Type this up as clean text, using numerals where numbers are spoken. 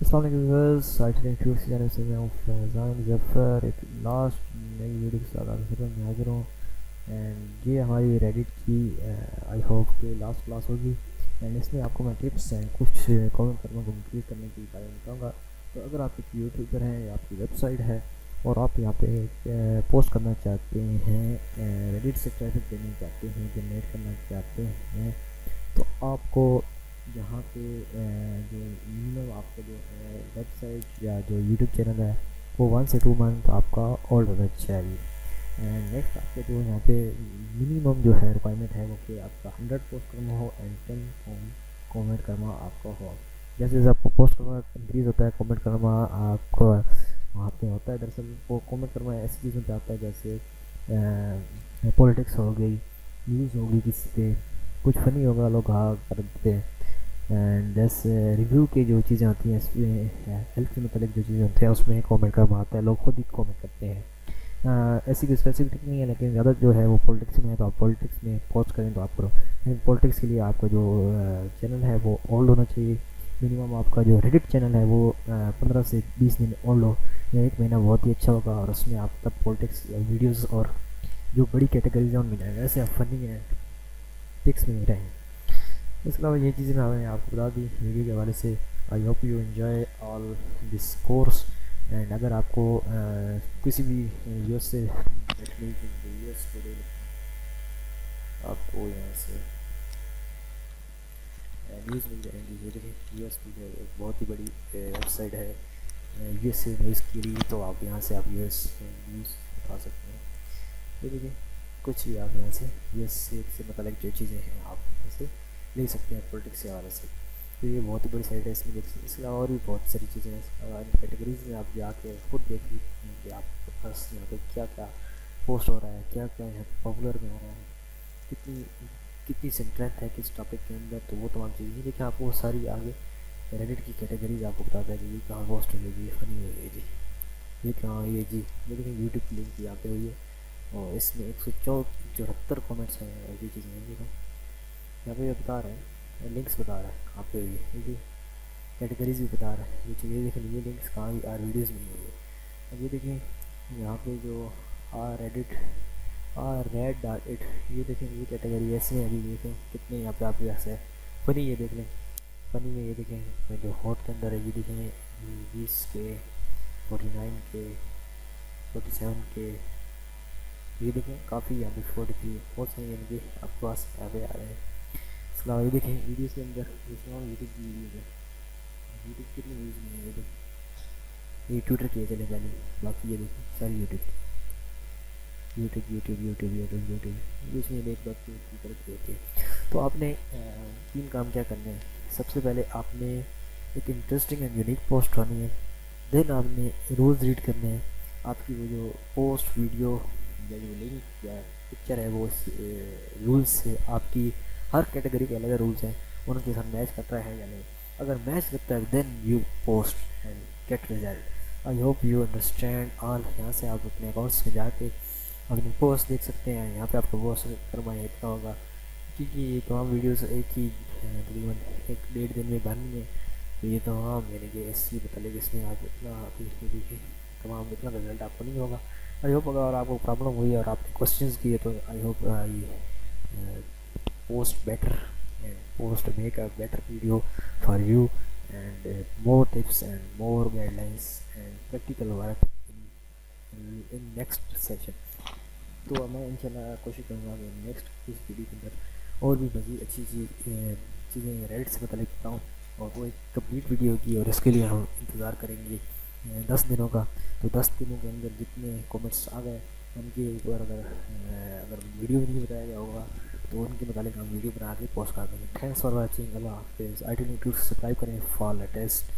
अस्सलाम वालेकुम viewers, आइटन tube channel से मैं हूँ फैज़ान ज़फ़र। एक लास्ट नई वीडियो के साथ आपके साथ मैं हाज़िर हूँ। एंड ये हमारी रेडिट की आई होप कि लास्ट क्लास होगी। एंड इसमें आपको मैं टिप्स एंड कुछ कमेंट करने को इंक्रीज़ करने के बारे में बताऊँगा। तो अगर आप एक यूट्यूबर हैं या आपकी वेबसाइट है और आप यहाँ पे पोस्ट करना चाहते हैं, रेडिट से ट्रैफिक देना चाहते हैं, जनरेट करना चाहते हैं, तो आपको जहाँ पे जो मिनिमम आपका जो है वेबसाइट या जो यूट्यूब चैनल है वो 1 से 2 मंथ आपका ओल्ड होना चाहिए। एंड नेक्स्ट आपके जो यहाँ पे मिनिमम जो है रिक्वायरमेंट है वो कि आपका 100 पोस्ट करना हो एंड 10 कमेंट करना आपका हो। जैसे जैसे आपको पोस्ट करना इंक्रीज़ होता है, कमेंट करना आपको वहाँ पे होता है। दरअसल वो कमेंट करना ऐसी चीज़ों पे आता है जैसे पॉलिटिक्स हो गई, न्यूज़ होगी, किसी पे कुछ फ़नी होगा लोग हाँ कर देते हैं। एंड जैसे रिव्यू की जो चीज़ें आती हैं इसमें हेल्थ के मतलब जो चीज़ें होती हैं उसमें कमेंट करना आता है, लोग खुद ही कमेंट करते हैं। ऐसी कोई स्पेसिफिक नहीं है, लेकिन ज़्यादा जो है वो पॉलिटिक्स में है, तो आप पॉलिटिक्स में पोस्ट करें तो आप करो। लेकिन पॉलिटिक्स के लिए आपका जो चैनल है वो ओल्ड होना चाहिए। मिनिमम आपका जो रेडिट चैनल है वो 15 से 20 दिन ओल्ड हो या 1 महीना बहुत ही अच्छा होगा, और उसमें आप तब पॉलिटिक्स वीडियोज़ और जो बड़ी कैटेगरीज में जाएंगे, वैसे आप फनी है पिक्स में ही रहें। इसके अलावा ये चीज़ें मैंने आपको बता दी वीडियो के हवाले से। आई hope you enjoy all this course. And अगर आपको किसी भी यूएस से यूएस आपको यहाँ से न्यूज़ मिल जाएंगी। ये देखिए यूएस की जो एक बहुत ही बड़ी वेबसाइट है यूएस से न्यूज़ के लिए, तो आप यहाँ से आप यूएस न्यूज़ उठा सकते हैं। ये देखिए कुछ भी आप यहाँ से यूएस से मतलब जो चीज़ें हैं आप ऐसे ले सकते हैं पॉलिटिक्स के हवाले से। तो ये बहुत ही बड़ी साइट है, इसमें देख सकते हैं। इसके अलावा और भी बहुत सारी चीज़ें हैं, कैटेगरीज में आप जाके खुद देख लीजिए कि आपके पास यहाँ पे क्या क्या पोस्ट हो रहा है, क्या क्या यहाँ पॉपुलर में हो रहा है, कितनी कितनी स्ट्रेंथ है किस टॉपिक के अंदर। तो वो तमाम चीज़ें देखिए आपको सारी आगे रेडिट की कैटेगरीज आपको बताता है कि ये कहाँ पोस्ट हुई है, फनी हुई है जी, ये कहाँ हुई है जी। लेकिन यूट्यूब की लिंक यहाँ पे हुई है और इसमें 174 कमेंट्स हैं। ऐसी चीज़ें हैं देखो यहाँ पे बता रहे हैं, लिंक्स बता रहा है कहाँ पे हुई है, ये कैटेगरीज भी बता रहा है। ये चीज़ें देखें, ये लिंक्स कहाँ हुई आर वीडियोज़ में हुई है। अब ये देखें यहाँ पे जो are edit are red dot it, ये देखें ये कैटेगरी ऐसे है। अभी देखें कितने यहाँ पे आपके पास है फनी, ये देख लें फनी में। ये देखें जो हॉट के अंदर है, ये देखें 20 के, 49 के, 47 के, ये देखें काफ़ी यहाँ पे 43 बहुत सारे यानी कि आपके पास यहाँ पे आ रहे हैं। इसके अलावा ये देखें वीडियोज़ के अंदर जिसमें यूट्यूब की वीडियोज़ है, यूट्यूब कितनी व्यूज़ में है, ये देखें ये ट्विटर किए चले पहले, बाकी ये देखें सारी YouTube YouTube YouTube YouTube YouTube YouTube इसमें एक बात की तरफ होती है। तो आपने 3 काम क्या करने हैं। सबसे पहले आपने एक इंटरेस्टिंग एंड यूनिक पोस्ट करनी है। देन आपने रूल्स रीड करने हैं। आपकी वो जो पोस्ट वीडियो या जो लिंक या पिक्चर है वो रूल्स से आपकी हर कैटेगरी के अलग रूल्स हैं, उनके साथ मैच करता है या नहीं। अगर मैच करता है then you post and get result. I hope you understand all. यहाँ से आप अपने अकाउंट्स में जाके अपनी पोस्ट देख सकते हैं। यहाँ पे आपको पोस्ट करना इतना होगा क्योंकि ये तमाम वीडियोस एक ही तकरीबन 1-1.5 दिन में बननी है। तो ये तमाम यानी कि ऐसी मतलब इसमें आप इतना देखिए तमाम इतना रिजल्ट आपको नहीं होगा। आई होप अगर आपको प्रॉब्लम हुई और आपने क्वेश्चंस किए तो आई होप ये post better and post make a better video for you and more tips and more guidelines and practical work in next session. तो मैं इंशाल्लाह कोशिश करूँगा कि नेक्स्ट इस वीडियो के अंदर और भी मज़ीद अच्छी चीज़ें रेडिट से मतलब बताऊँ, और वो एक कंप्लीट वीडियो होगी। और इसके लिए हम इंतज़ार करेंगे 10 दिनों का। तो 10 दिनों के अंदर जितने कमेंट्स आ गए उनके ऊपर अगर वीडियो नहीं बताया गया होगा तो उनके मुताबिक हम वीडियो बना के पोस्ट कर देंगे। Thanks for watching. अल्लाह हाफिज़। आई टी न्यूज़ सब्सक्राइब करें फॉर लेटेस्ट